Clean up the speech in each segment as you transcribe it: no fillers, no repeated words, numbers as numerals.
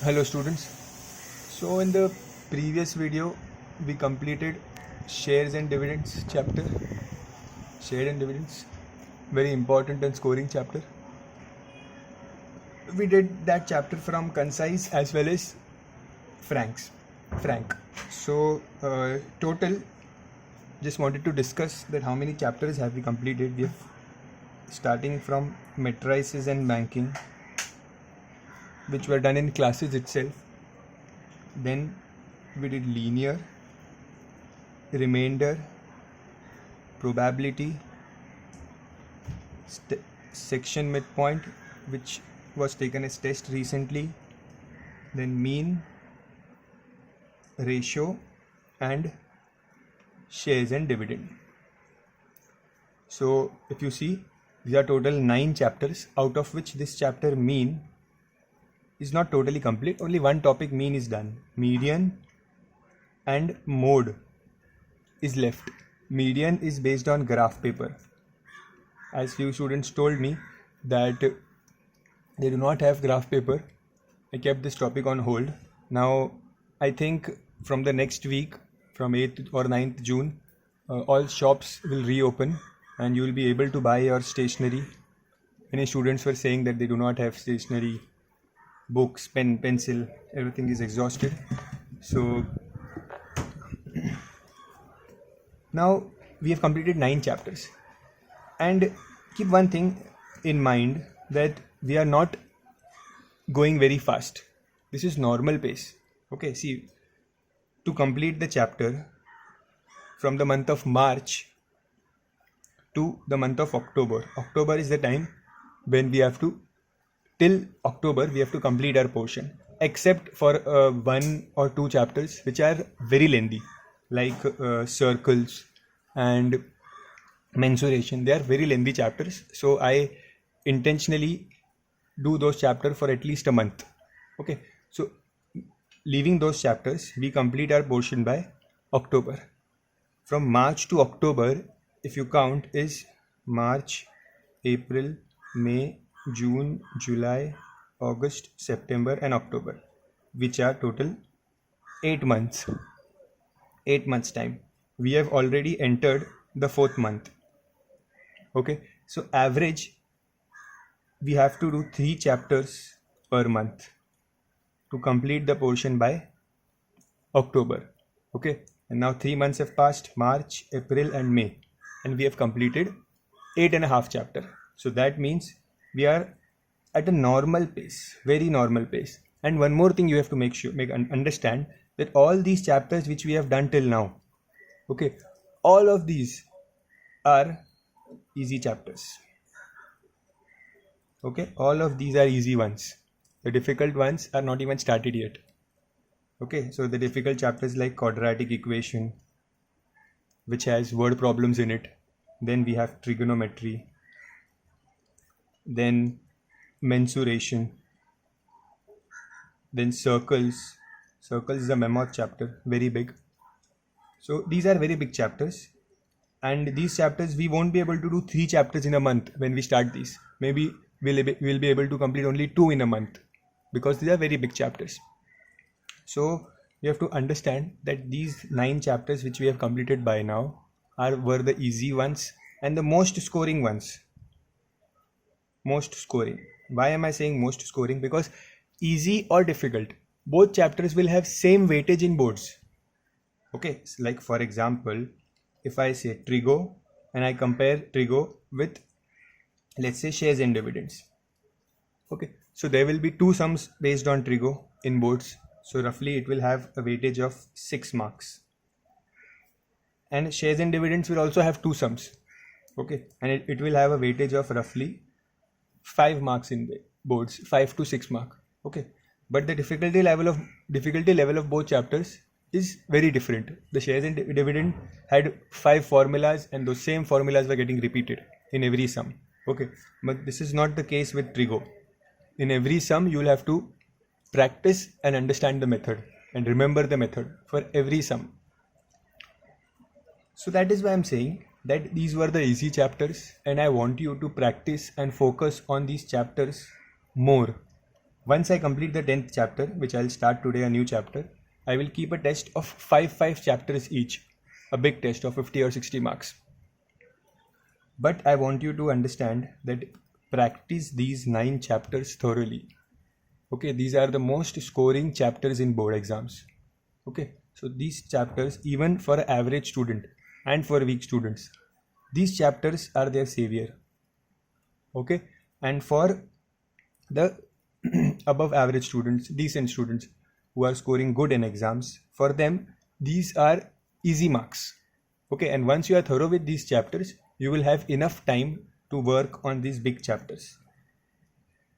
Hello students. So in the previous video we completed shares and dividends chapter. Share and dividends, very important and scoring chapter. We did that chapter from concise as well as frank. So total, just wanted to discuss that how many chapters have we completed. We have starting from matrices and banking, which were done in classes itself. Then we did linear, remainder, probability, section midpoint, which was taken as test recently, then mean, ratio, and shares and dividend. So if you see, these are total 9 chapters, out of which this chapter mean is not totally complete. Only one topic, mean, is done. Median and mode is left. Median is based on graph paper. As few students told me that they do not have graph paper, I kept this topic on hold. Now I think from the next week, from 8th or 9th June, all shops will reopen and you will be able to buy your stationery. Many students were saying that they do not have stationery, books, pen, pencil, everything is exhausted. So now we have completed 9 chapters, and keep one thing in mind, that we are not going very fast. This is normal pace. Okay, see, to complete the chapter from the month of March to the month of October is the time when we have to, till October we have to complete our portion, except for 1 or 2 chapters which are very lengthy, like circles and mensuration. They are very lengthy chapters, so I intentionally do those chapters for at least a month. Okay, so leaving those chapters, we complete our portion by October. From March to October, if you count, is March, April, May, June, July, August, September and October, which are total 8 months. 8 months time. We have already entered the 4th month. Okay, so average we have to do 3 chapters per month to complete the portion by October. Okay, and now 3 months have passed, March, April and May, and we have completed 8.5 chapters. So that means we are at a normal pace, very normal pace. And one more thing you have to understand, that all these chapters which we have done till now, okay, all of these are easy chapters. Okay, all of these are easy ones. The difficult ones are not even started yet. Okay, so the difficult chapters like quadratic equation, which has word problems in it. Then we have trigonometry, then mensuration, then circles. Circles is a mammoth chapter, very big. So these are very big chapters, and these chapters we won't be able to do 3 chapters in a month when we start these. Maybe we'll be able to complete only 2 in a month, because these are very big chapters. So you have to understand that these 9 chapters which we have completed by now were the easy ones and the most scoring ones. Most scoring. Why am I saying most scoring? Because easy or difficult, both chapters will have same weightage in boards. Okay, so like for example, if I say trigo and I compare trigo with, let's say, shares and dividends. Okay, so there will be 2 sums based on trigo in boards. So roughly it will have a weightage of 6 marks. And shares and dividends will also have 2 sums. Okay, and it will have a weightage of roughly 5 marks in boards, 5 to 6 mark. Okay, but the difficulty level of both chapters is very different. The shares and dividend had 5 formulas, and those same formulas were getting repeated in every sum. Okay, but this is not the case with trigo. In every sum you will have to practice and understand the method and remember the method for every sum. So that is why I'm saying that these were the easy chapters, and I want you to practice and focus on these chapters more. Once I complete the 10th chapter, which I'll start today, a new chapter, I will keep a test of 5 chapters each, a big test of 50 or 60 marks. But I want you to understand that practice these 9 chapters thoroughly. Okay, these are the most scoring chapters in board exams. Okay, so these chapters, even for an average student and for weak students, these chapters are their savior. Okay, and for the above average students, decent students who are scoring good in exams, for them these are easy marks. Okay, and once you are thorough with these chapters, you will have enough time to work on these big chapters.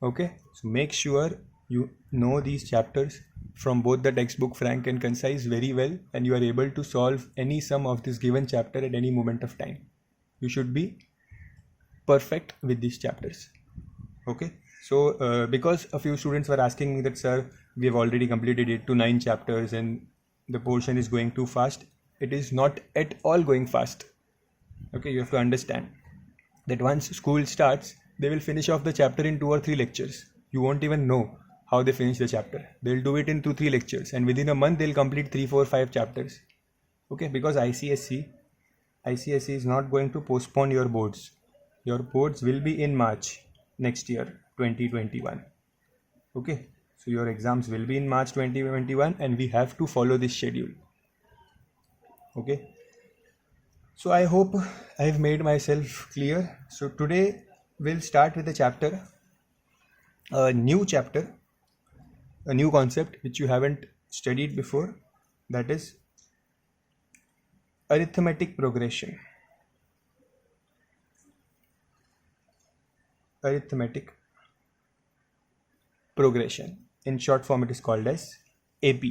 Okay, so make sure you know these chapters from both the textbook frank and concise very well, and you are able to solve any sum of this given chapter at any moment of time. You should be perfect with these chapters. Okay, so because a few students were asking me that, sir, we have already completed 8 to 9 chapters and the portion is going too fast. It is not at all going fast. Okay, you have to understand that once school starts, they will finish off the chapter in 2 or 3 lectures. You won't even know how they finish the chapter. They'll do it in 2-3 lectures, and within a month they'll complete 3, 4, 5 chapters. Okay, because ICSE is not going to postpone your boards. Your boards will be in March next year, 2021. Okay, so your exams will be in March 2021, and we have to follow this schedule. Okay, so I hope I have made myself clear. So today we'll start with a new chapter, a new concept which you haven't studied before, that is arithmetic progression. Arithmetic progression. In short form, it is called as AP.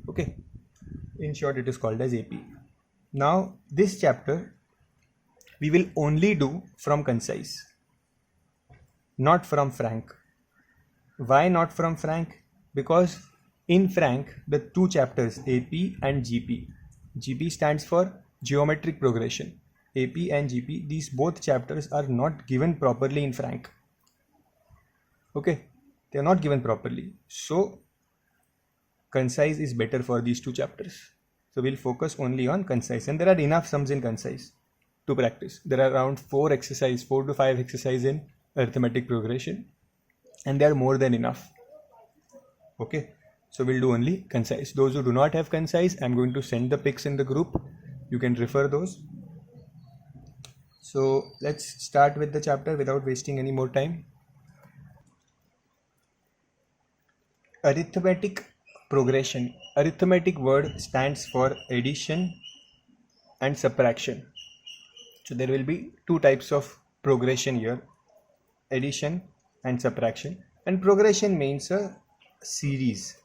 Okay, in short, it is called as AP. Now, this chapter we will only do from concise, not from frank. Why not from frank? Because in frank, the 2 chapters, AP and GP, GP stands for geometric progression. AP and GP, these both chapters are not given properly in frank. Okay, they are not given properly. So concise is better for these 2 chapters. So we'll focus only on concise, and there are enough sums in concise to practice. There are around 4 to 5 exercises in arithmetic progression, and they are more than enough. Okay, so we'll do only concise. Those who do not have concise, I'm going to send the pics in the group. You can refer those. So let's start with the chapter without wasting any more time. Arithmetic progression. Arithmetic word stands for addition and subtraction. So there will be 2 types of progression here, addition and subtraction. And progression means a series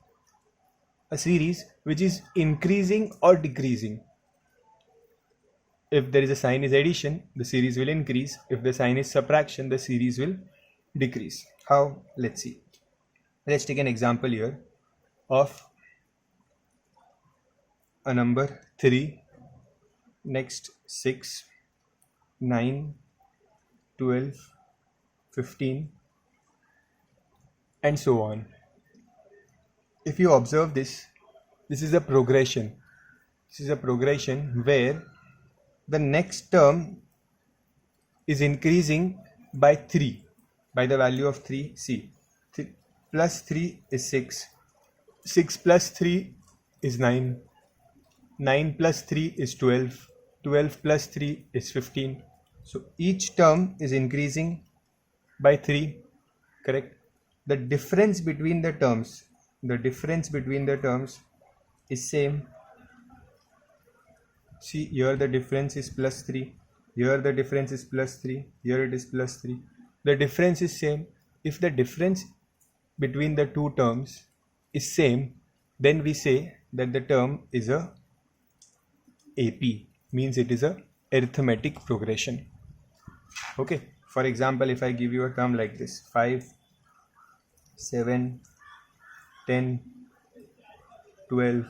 which is increasing or decreasing. If there is a sign is addition, the series will increase. If the sign is subtraction, the series will decrease. How? Let's see. Let's take an example here of a number 3, next 6, 9, 12, 15, and so on. If you observe this is a progression. This is a progression where the next term is increasing by 3, by the value of 3. See, plus 3 is 6, 6 plus 3 is 9, 9 plus 3 is 12, 12 plus 3 is 15. So each term is increasing by 3, correct? The difference between the terms is same. See, here the difference is plus 3, here the difference is plus 3, here it is plus 3. The difference is same. If the difference between the 2 terms is same, then we say that the term is a AP, means it is a arithmetic progression. Okay, for example, if I give you a term like this, 5, 7, 10, 12,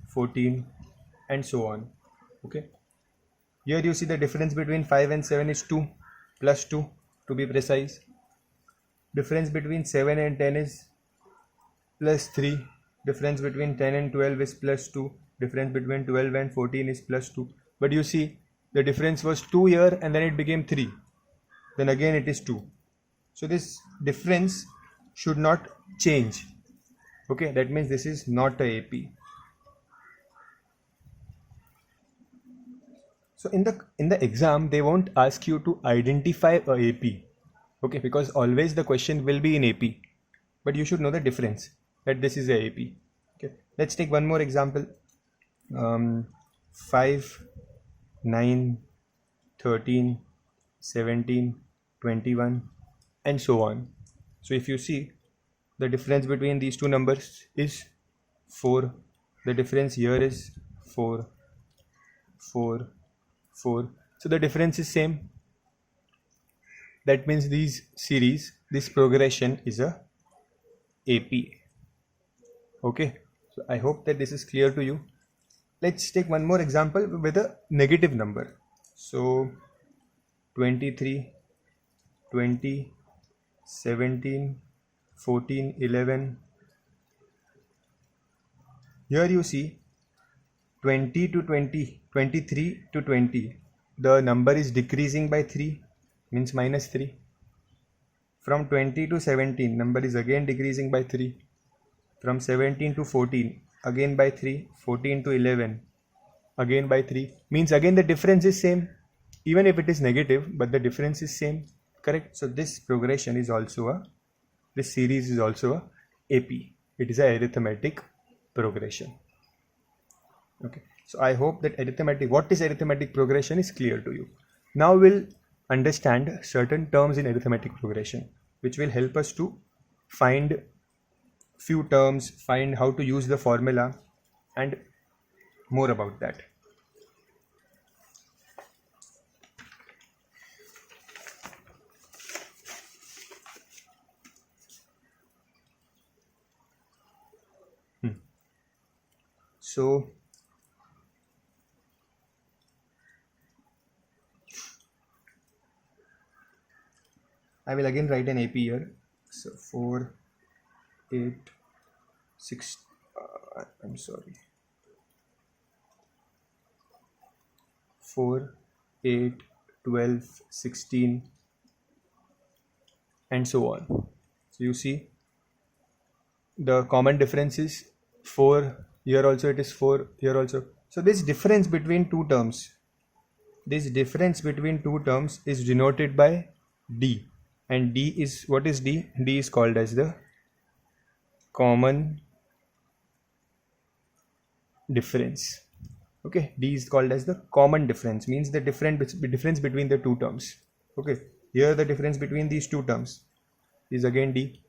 14, and so on. Okay, here you see the difference between 5 and 7 is 2, plus 2 to be precise. Difference between 7 and 10 is plus 3. Difference between 10 and 12 is plus 2. Difference between 12 and 14 is plus 2. But you see, the difference was 2 here and then it became 3. Then again it is 2. So this difference should not change. Okay, that means this is not a AP. So in the exam, they won't ask you to identify a AP. Okay, because always the question will be in AP. But you should know the difference that this is a AP. Okay, let's take one more example. 5, 9, 13, 17, 21 and so on. So if you see, the difference between these two numbers is 4. The difference here is 4, 4, 4. So the difference is same. That means this progression is a AP. Okay, so I hope that this is clear to you. Let's take one more example with a negative number. So 23, 20, 17, 14, 11. Here you see 20 to 20, 23 to 20. The number is decreasing by 3, means minus 3. From 20 to 17, number is again decreasing by 3. From 17 to 14, again by 3. 14 to 11, again by 3. Means again the difference is same. Even if it is negative, but the difference is same. Correct? So this progression is also this series is also a AP. It is a arithmetic progression. Okay. So I hope that what is arithmetic progression is clear to you. Now we'll understand certain terms in arithmetic progression, which will help us to find few terms, find how to use the formula and more about that. So I will again write an AP here. So 4, 8, 6, I'm sorry. 4, 8, 12, 16 and so on. So you see the common difference is 4. Here also it is 4. Here also. So this difference between two terms is denoted by D. And D is, what is D? D is called as the common difference. Okay, D is called as the common difference, means the difference between the two terms. Okay, here the difference between these two terms is again D,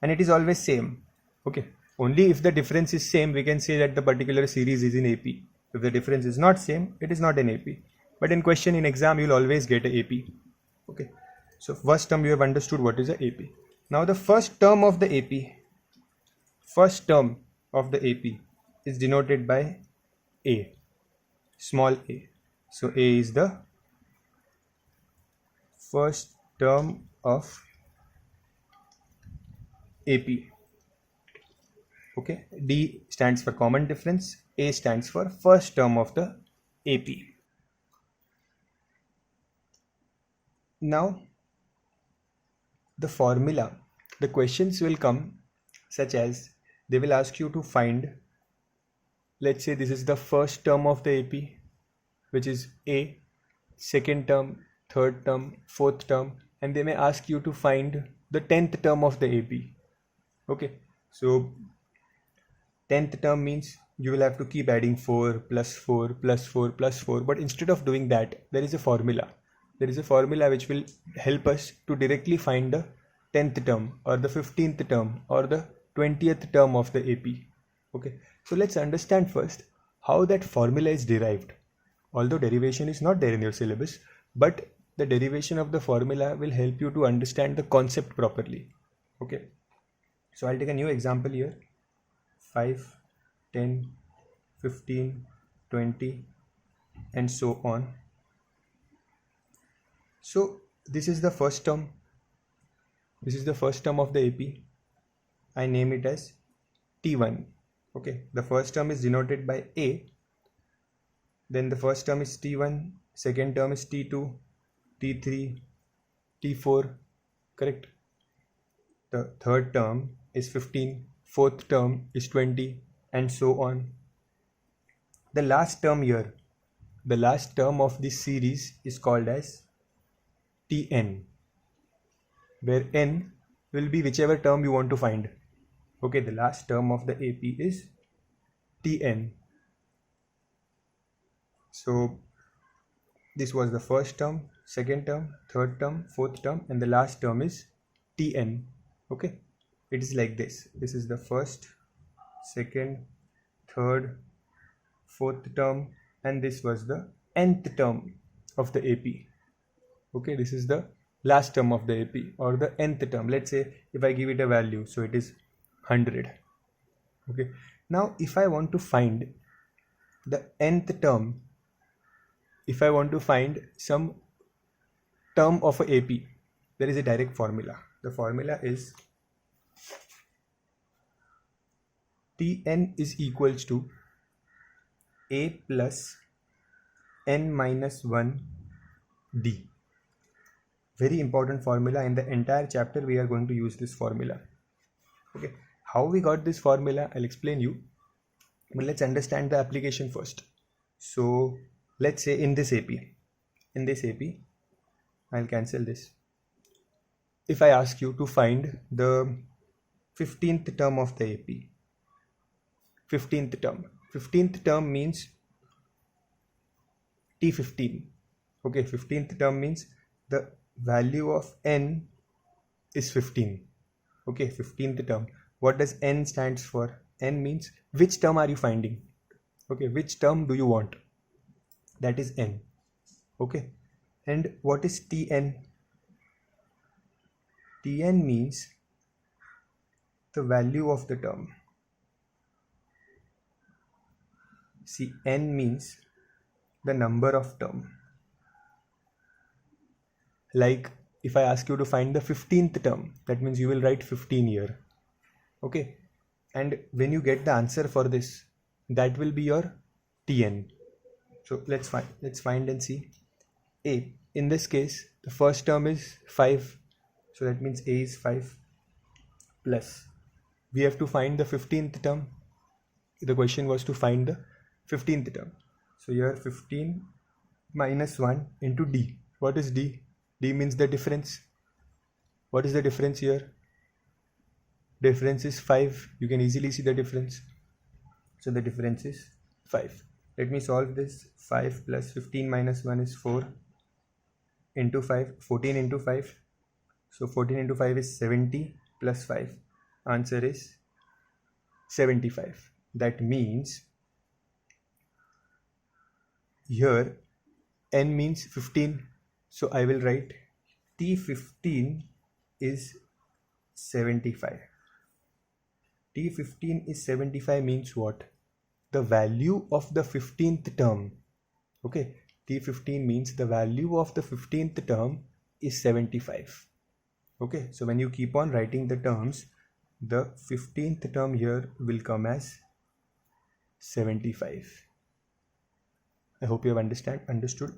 and it is always same. Okay, only if the difference is same, we can say that the particular series is in AP. If the difference is not same, it is not an AP. But in question, in exam, you will always get a AP. Okay, so first term you have understood what is a AP. Now the first term of the AP is denoted by A, small a. So A is the first term of AP. Okay, D stands for common difference, A stands for first term of the AP. Now the formula, the questions will come such as they will ask you to find, let's say this is the first term of the AP, which is A, second term, third term, fourth term, and they may ask you to find the 10th term of the AP. Okay, so 10th term means you will have to keep adding 4 plus 4 plus 4 plus 4, but instead of doing that, there is a formula. There is a formula which will help us to directly find the 10th term or the 15th term or the 20th term of the AP. Okay, so let's understand first how that formula is derived. Although derivation is not there in your syllabus, but the derivation of the formula will help you to understand the concept properly. Okay, so I'll take a new example here. 5, 10, 15, 20 and so on. So this is the first term. This is the first term of the AP. I name it as T1. Okay, the first term is denoted by A, then the first term is T1, second term is T2, T3, T4, correct? The third term is 15, fourth term is 20, and so on. The last term here, the last term of this series is called as Tn, where n will be whichever term you want to find. Okay, the last term of the AP is Tn. So this was the first term, second term, third term, fourth term, and the last term is Tn. Okay, it is like this. This is the first, second, third, fourth term, and this was the nth term of the AP. Okay, this is the last term of the AP or the nth term. Let's say if I give it a value, so it is 100. Okay, now if I want to find the nth term, if I want to find some term of a AP, there is a direct formula. The formula is Tn is equals to A plus n minus 1 D. Very important formula. In the entire chapter we are going to use this formula. Okay, how we got this formula I'll explain you, but let's understand the application first. So let's say in this AP I'll cancel this. If I ask you to find the 15th term of the AP, 15th term means T15. Okay, 15th term means the value of n is 15. Okay, 15th term. What does n stands for? N means which term are you finding? Okay, which term do you want? That is n. Okay, and what is Tn? Tn means the value of the term. See, n means the number of term. Like if I ask you to find the 15th term, that means you will write 15 here. Okay, and when you get the answer for this, that will be your Tn. So let's find and see. A, in this case the first term is 5, so that means A is 5, plus we have to find the 15th term. The question was to find the 15th term. So here 15 minus 1 into D. What is D? D means the difference. What is the difference here? Difference is 5. You can easily see the difference. So the difference is 5. Let me solve this. 5 plus 15 minus 1 is 4 into 5. 14 into 5. So 14 into 5 is 70 plus 5. Answer is 75. That means here n means 15. So I will write T15 is 75. T15 is 75 means what? The value of the 15th term. Okay, T15 means the value of the 15th term is 75. Okay, so when you keep on writing the terms, the 15th term here will come as 75. I hope you have understood.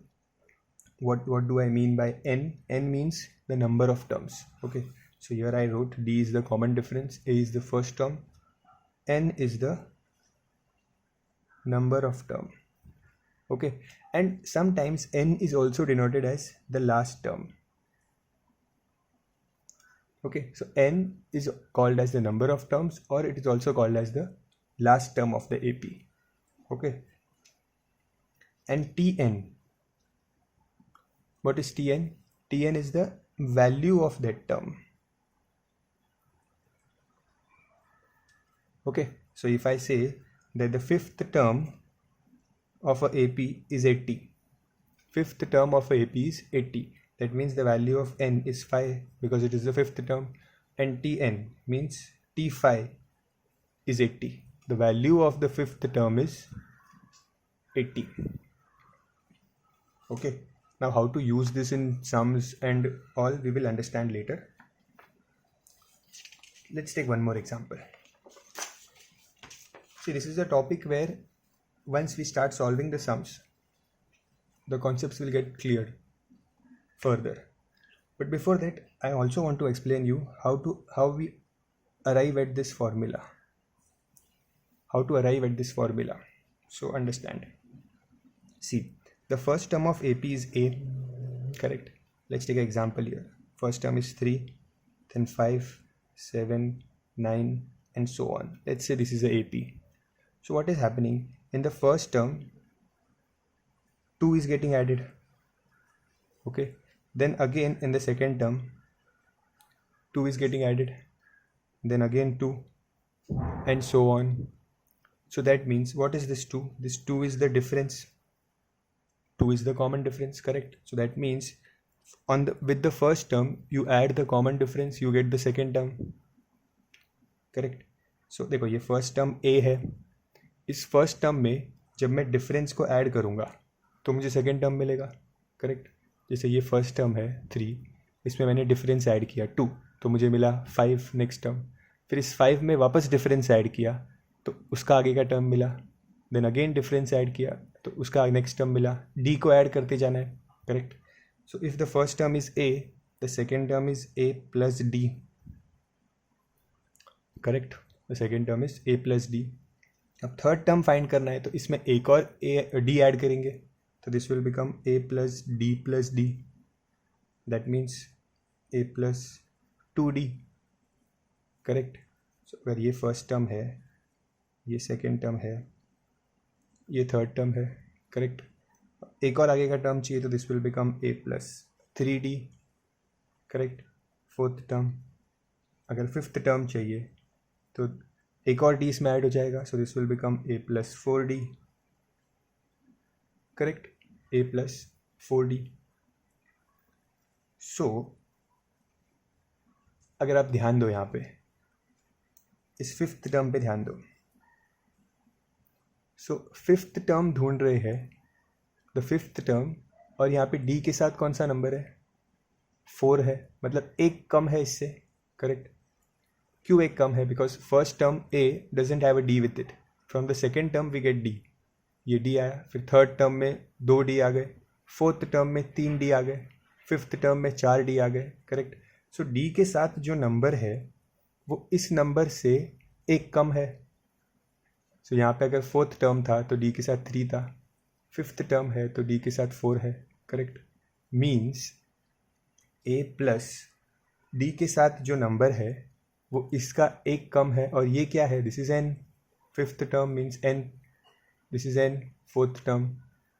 What do I mean by n? N means the number of terms. Okay, so here I wrote D is the common difference, A is the first term, n is the number of term. Okay, and sometimes n is also denoted as the last term. Okay, so n is called as the number of terms, or it is also called as the last term of the AP. Okay, and Tn, what is Tn? Tn is the value of that term. Okay, so if I say that the fifth term of a AP is 80, fifth term of a AP is 80, that means the value of n is 5 because it is the fifth term, and Tn means T5 is 80. The value of the fifth term is 80. Okay, now how to use this in sums and all we will understand later. let's take one more example. See, this is a topic where once we start solving the sums, the concepts will get cleared further. But before that, I also want to explain you how we arrive at this formula. So understand. See, the first term of AP is A, correct? Let's take an example here. First term is 3, then 5, 7, 9, and so on. Let's say this is the AP. So what is happening? In the first term, 2 is getting added. Okay. Then again in the second term, 2 is getting added. Then again 2, and so on. So that means, what is this 2? This 2 is the difference. 2 is the common difference, correct? So that means with the first term, you add the common difference, you get the second term, correct? So देखो, ये first term A है. इस first term में जब मैं difference को add करूँगा तो मुझे second term मिलेगा, correct? जैसे ये first term है 3, इसमें मैंने difference add किया 2, तो मुझे मिला 5 next term. फिर इस 5 में वापस difference add किया तो उसका आगे का term मिला. Then again difference add किया तो उसका next term मिला. D को add करते जाना है, correct? So if the first term is A, the second term is A plus D, correct? The second term is A plus D. अब third term find करना है तो इसमें एक और D ऐड करेंगे तो this will become A plus D, that means A plus 2D, correct? So अगर ये फर्स्ट टर्म है, ये सेकेंड टर्म है, ये थर्ड टर्म है, करेक्ट? एक और आगे का टर्म चाहिए तो this will become A plus 3D, correct? Fourth term. अगर फिफ्थ टर्म चाहिए तो एक और D इसमें ऐड हो जाएगा, so this will become A plus 4D, correct? A plus 4D. सो अगर आप ध्यान दो यहाँ पे, इस फिफ्थ टर्म पे ध्यान दो. सो फिफ्थ टर्म ढूंढ रहे हैं, द फिफ्थ टर्म, और यहाँ पे D के साथ कौन सा नंबर है? 4 है, मतलब एक कम है इससे, करेक्ट? क्यों एक कम है? Because first term A doesn't have a D with it. From the second term we get D. ये D आया, फिर थर्ड टर्म में 2 D आ गए, फोर्थ टर्म में 3 D आ गए, फिफ्थ टर्म में 4 D आ गए, करेक्ट? सो D के साथ जो नंबर है वो इस नंबर से एक कम है. सो यहाँ पे अगर फोर्थ टर्म था तो D के साथ 3 था, फिफ्थ टर्म है तो D के साथ 4 है, correct? Means A plus D के साथ जो नंबर है वो इसका एक कम है, और ये क्या है? This is n. Fifth term means n, this is n. Fourth term,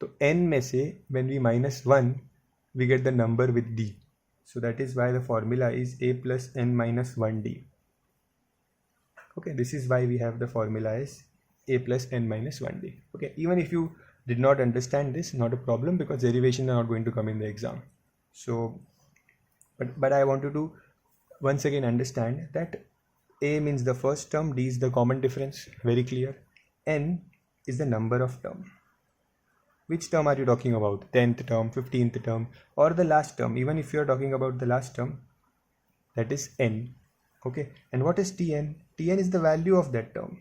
तो n में से when we minus 1 we get the number with d. So that is why the formula is a plus n minus 1d. Okay, this is why we have the formula is a plus n minus 1d. Okay, even if you did not understand this, not a problem, because derivations are not going to come in the exam. So but I want you to once again understand that a means the first term, d is the common difference, very clear. N is the number of term. Which term are you talking about? 10th term, 15th term, or the last term? Even if you are talking about the last term, that is n. Okay, and what is Tn? Tn is the value of that term.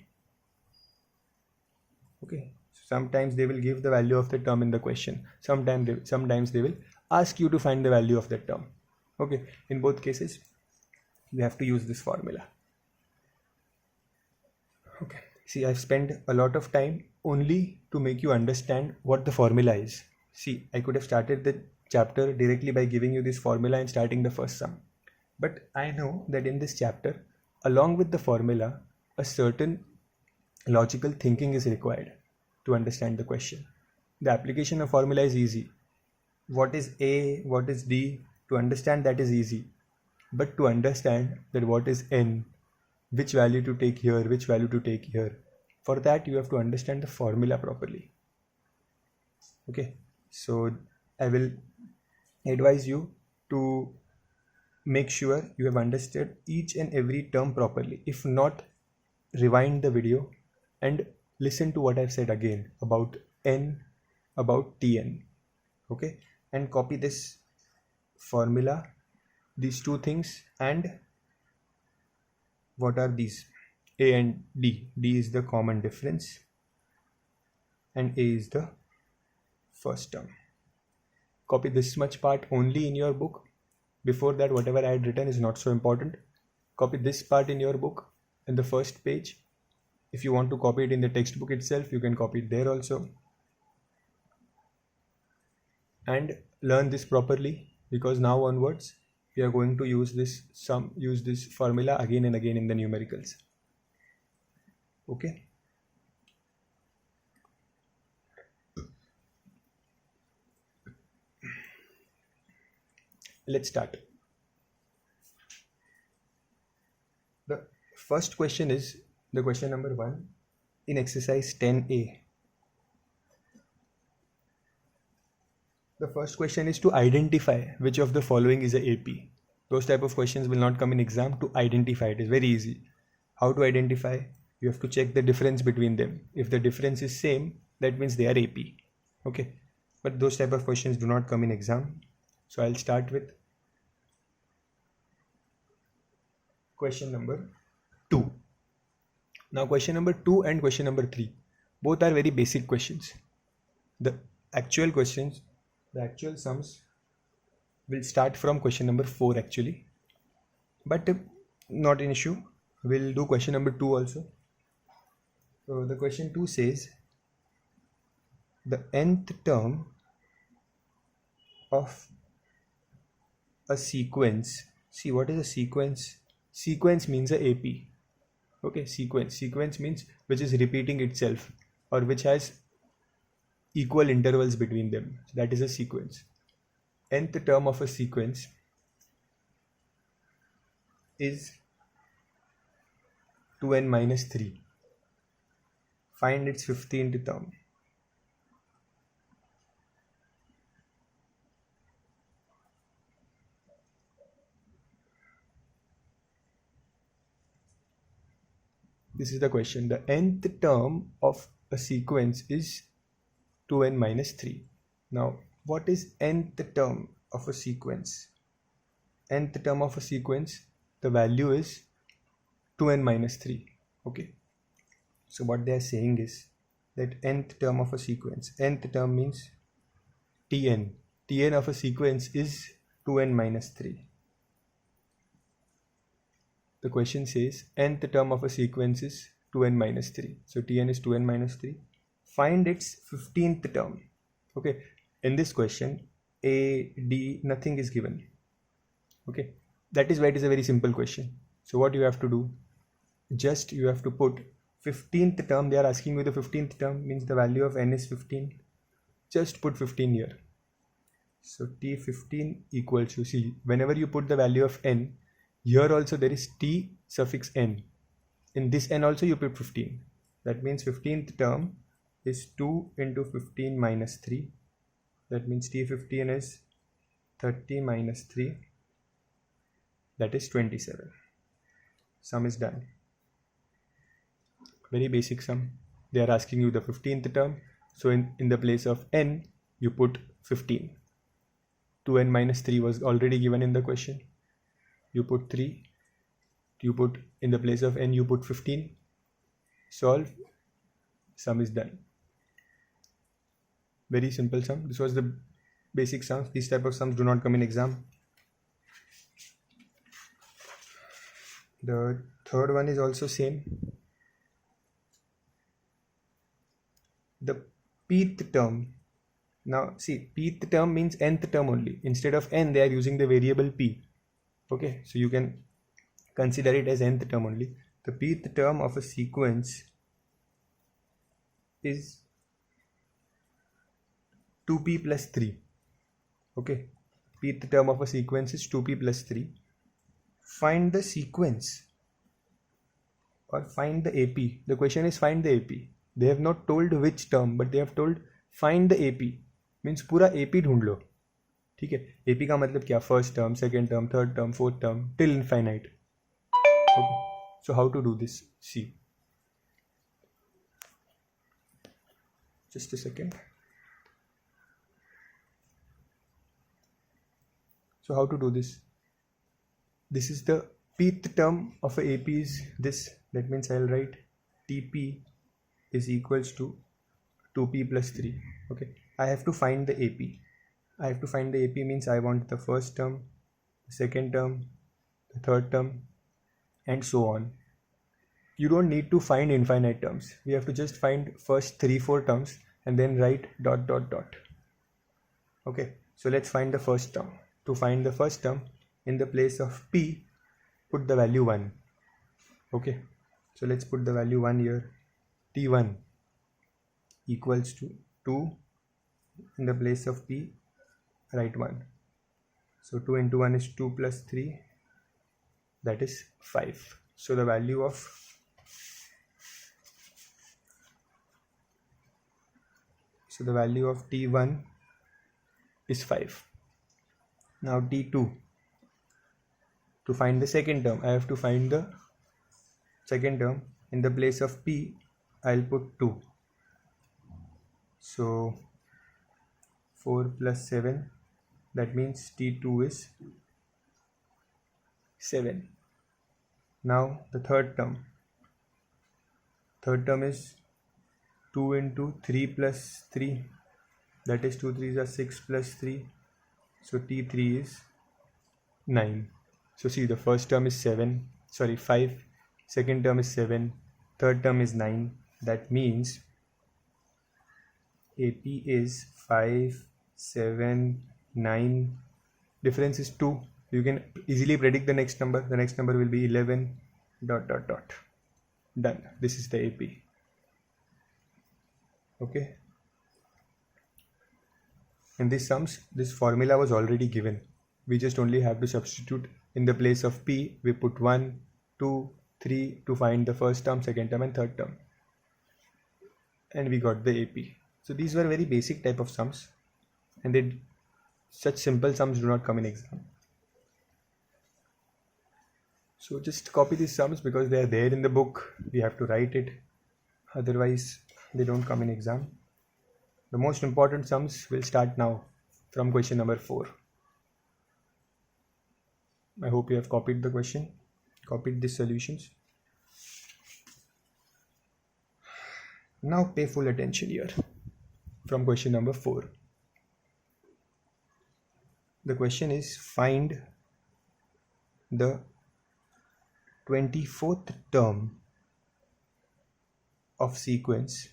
Okay, sometimes they will give the value of the term in the question. Sometimes they will ask you to find the value of that term. Okay, in both cases we have to use this formula. Okay, see, I've spent a lot of time only to make you understand what the formula is. See, I could have started the chapter directly by giving you this formula and starting the first sum. But I know that in this chapter, along with the formula, a certain logical thinking is required to understand the question. The application of formula is easy. What is A, what is D, to understand that is easy. But to understand that what is N, which value to take here, which value to take here, for that you have to understand the formula properly. Okay, so I will advise you to make sure you have understood each and every term properly. If not, rewind the video and listen to what I've said again about N, about Tn. Okay, and copy this formula, these two things, and What are these? A and D. D is the common difference and A is the first term. Copy this much part only in your book. Before that, whatever I had written is not so important. Copy this part in your book in the first page. If you want to copy it in the textbook itself, you can copy it there also. And learn this properly, because now onwards we are going to use this formula again and again in the numericals. Okay. Let's start. The first question is the question number 1 in exercise 10A. The first question is to identify which of the following is a AP. Those type of questions will not come in exam. To identify it is very easy. How to identify? You have to check the difference between them. If the difference is same, that means they are AP. Okay. But those type of questions do not come in exam. So I'll start with question number 2. Now question number 2 and question number 3, both are very basic questions. The actual sums will start from question number 4 actually. But not an issue. We'll do question number 2 also. So the question 2 says the nth term of a sequence. See, what is a sequence? Sequence means a AP. Okay, sequence means which is repeating itself or which has equal intervals between them. So that is a sequence. Nth term of a sequence is 2n minus 3. Find its 15th term. This is the question. The nth term of a sequence is 2n minus 3. Now, what is nth term of a sequence? Nth term of a sequence, the value is 2n minus 3. Okay. So what they are saying is that nth term of a sequence, nth term means Tn. Tn of a sequence is 2n minus 3. The question says nth term of a sequence is 2n minus 3. So Tn is 2n minus 3. Find its 15th term. Okay. In this question, A, D, nothing is given. Okay. That is why it is a very simple question. So what you have to do? Just you have to put 15th term. They are asking you the 15th term, means the value of n is 15. Just put 15 here. So T15 equals to, see, whenever you put the value of n, here also there is T suffix n. In this n also you put 15. That means 15th term is 2 into 15 minus 3. That means T15 is 30 minus 3. That is 27. Sum is done. Very basic sum. They are asking you the 15th term. So in the place of n, you put 15. 2n minus 3 was already given in the question. You put 3. You put in the place of n, you put 15. Solve. Sum is done. Very simple sum. This was the basic sums. These type of sums do not come in exam. The third one is also same. The pth term. Now see, pth term means nth term only. Instead of n, they are using the variable p. Okay, so you can consider it as nth term only. The pth term of a sequence is 2p plus 3. Okay, pth term of a sequence is 2p plus 3. Find the sequence or find the AP. The question is find the AP. They have not told which term, but they have told find the AP. Means पूरा AP ढूंढ लो. ठीक है. AP का मतलब क्या? First term, second term, third term, fourth term, till infinite. Okay. So how to do this? See. Just a second. So how to do this? This is the pth term of a AP is this. That means I'll write TP is equals to 2p plus 3. Okay, I have to find the AP. I have to find the AP means I want the first term, the second term, the third term, and so on. You don't need to find infinite terms. We have to just find first 3-4 terms and then write dot dot dot. Okay, so let's find the first term. To find the first term, in the place of p, put the value 1. Okay, so let's put the value 1 here. T1 equals to 2. In the place of p, write 1. So 2 into 1 is 2 plus 3, that is 5. So the value of T1 is 5. Now T2, to find the second term, I have to find the second term. In the place of p, I'll put 2. So 4 plus 7, that means T2 is 7. Now the third term is 2 into 3 plus 3, that is 2 3s are 6 plus 3, so T3 is 9. So see, the first term is 5, second term is 7, third term is 9. That means AP is 5, 7, 9. Difference is 2. You can easily predict the next number. The next number will be 11 dot dot dot. Done. This is the AP. Okay. In these sums, this formula was already given. We just only have to substitute. In the place of p, we put 1, 2, 3 to find the first term, second term, and third term. And we got the AP. So these were very basic type of sums, and such simple sums do not come in exam. So just copy these sums because they are there in the book. We have to write it. Otherwise, they don't come in exam. The most important sums will start now from question number 4. I hope you have copied the question, copied the solutions. Now pay full attention here from question number 4. The question is, find the 24th term of sequence.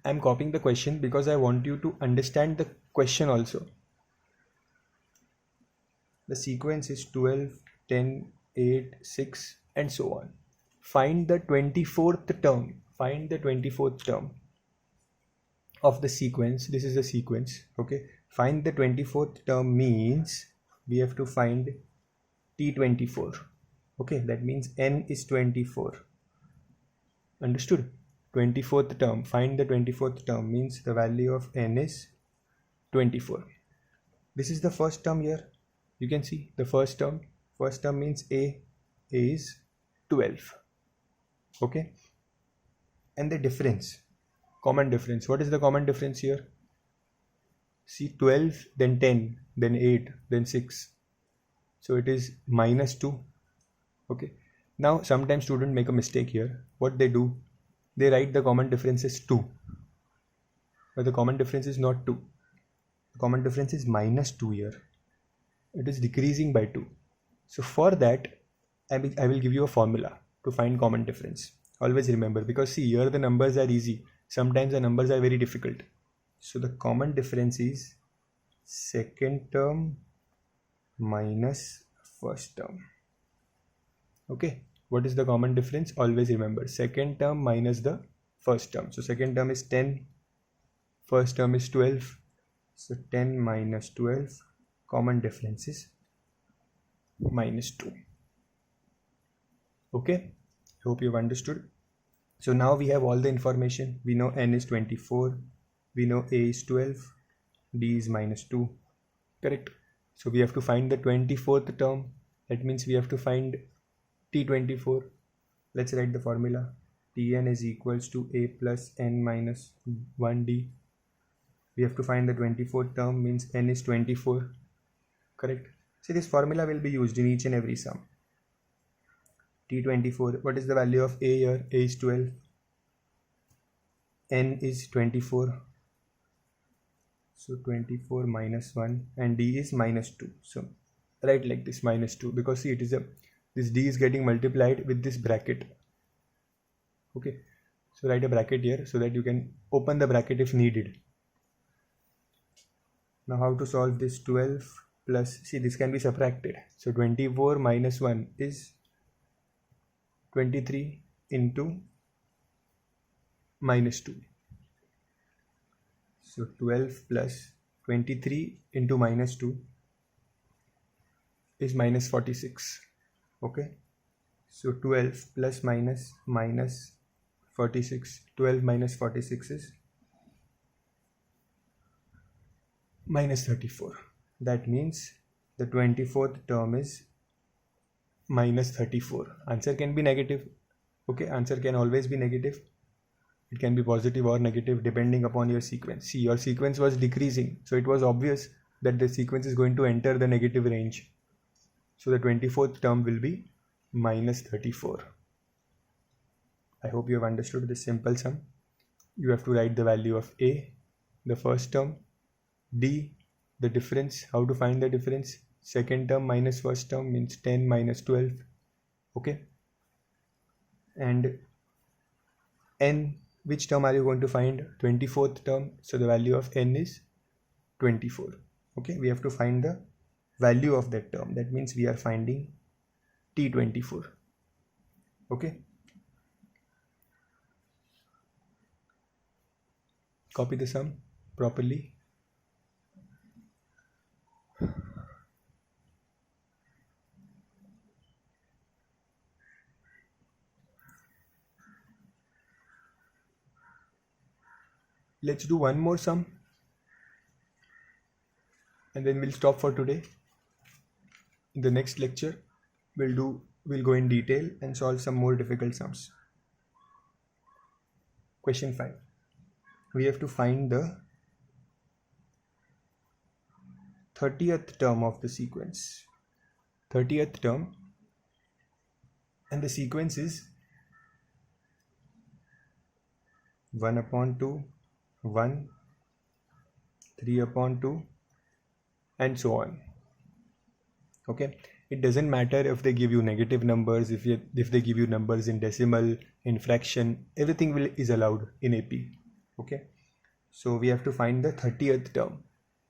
I'm copying the question because I want you to understand the question also. The sequence is 12, 10, 8, 6 and so on. Find the 24th term. Find the 24th term of the sequence. This is the sequence. Okay. Find the 24th term means we have to find T24. Okay. That means N is 24. Understood? 24th term. Find the 24th term means the value of N is 24. This is the first term here. You can see the first term. First term means A is 12. Okay. And the difference, common difference. What is the common difference here? See, 12, then 10, then 8, then 6. So it is minus 2. Okay. Now sometimes students make a mistake here. What they do? They write the common difference as 2. But the common difference is not 2. The common difference is minus 2 here. It is decreasing by 2. So for that, I will give you a formula to find common difference. Always remember, because see, here the numbers are easy. Sometimes the numbers are very difficult. So the common difference is second term minus first term. Okay. What is the common difference? Always remember, second term minus the first term. So second term is 10. First term is 12. So 10 minus 12. Common difference is minus 2. Okay. Hope you've understood. So now we have all the information. We know N is 24. We know A is 12. D is minus 2. Correct. So we have to find the 24th term. That means we have to find T24. Let's write the formula. Tn is equals to A plus N minus 1D. We have to find the 24th term means N is 24. Correct. See, this formula will be used in each and every sum. T24, what is the value of A here? A is 12, N is 24, so 24 minus 1, and D is minus 2. So write like this, minus 2, because see, this D is getting multiplied with this bracket. Okay, so write a bracket here so that you can open the bracket if needed. Now how to solve this? 12 plus, see, this can be subtracted, so 24 minus 1 is 23 into minus 2. So 12 plus 23 into minus 2 is minus 46. Okay, so 12 plus minus 46. 12 minus 46 is minus 34. That means the 24th term is minus 34. Answer can be negative. Okay, answer can always be negative. It can be positive or negative depending upon your sequence. See, your sequence was decreasing, so it was obvious that the sequence is going to enter the negative range. So the 24th term will be minus 34. I hope you have understood this simple sum. You have to write the value of A, the first term, D, the difference, how to find the difference. Second term minus first term means 10 minus 12. Okay, and N, which term are you going to find? 24th term, so the value of N is 24. Okay, we have to find the value of that term. That means we are finding T24. Okay, copy the sum properly. Let's do one more sum and then we'll stop for today. In the next lecture, we'll go in detail and solve some more difficult sums. Question 5. We have to find the 30th term of the sequence. 30th term, and the sequence is 1 upon 2, 1, 3 upon 2, and so on. Okay, it doesn't matter if they give you negative numbers, if they give you numbers in decimal, in fraction, everything is allowed in AP. Okay, so we have to find the 30th term.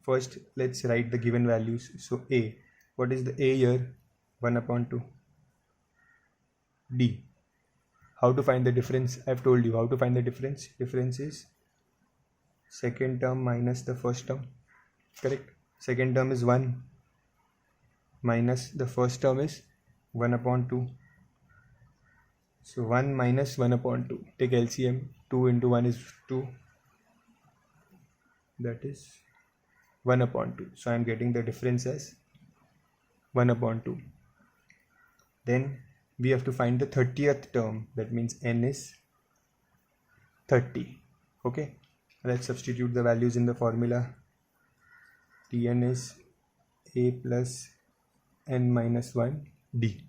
First, let's write the given values. So A, what is the A here? 1 upon 2. D, how to find the difference? I've told you how to find the difference. Difference is second term minus the first term. Correct? Second term is 1 minus the first term is 1 upon 2. So 1 minus 1 upon 2. Take LCM. 2 into 1 is 2. That is 1 upon 2. So I am getting the difference as 1 upon 2. Then we have to find the 30th term. That means N is 30. Okay. Let's substitute the values in the formula. Tn is A plus N minus 1 D.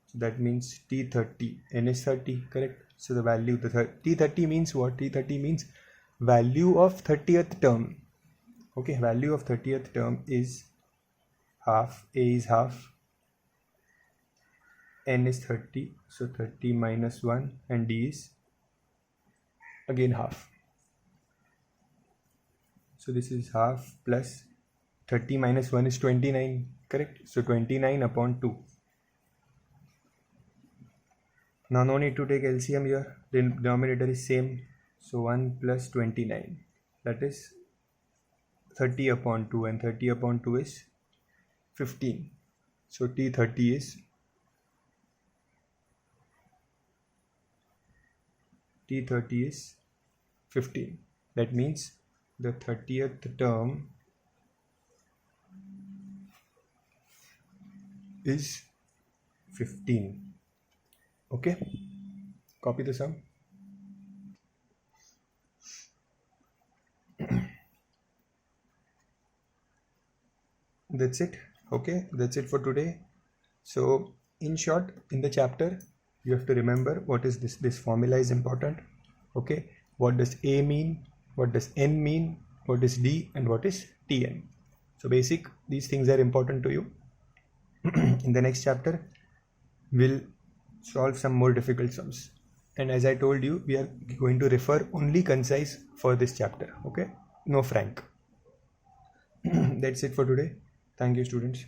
So that means T30. N is 30. Correct. So the value, T30 means what? T30 means value of 30th term. Okay, value of 30th term is half. A is half. N is 30. So 30 minus 1, and D is again half. So this is half plus 30 minus 1 is 29. Correct. So 29 upon 2. Now no need to take LCM here. The denominator is same. So 1 plus 29. That is 30 upon 2, and 30 upon 2 is 15. So T30 is 15. That means the 30th term is 15. Okay, copy the sum. That's it. Okay, that's it for today. So in short, in the chapter you have to remember what is this formula is important. Okay, what does A mean, what does N mean, what is D, and what is Tn. So basic, these things are important to you. In the next chapter we'll solve some more difficult sums, and as I told you, we are going to refer only concise for this chapter. Okay, no frank. That's it for today. Thank you, students.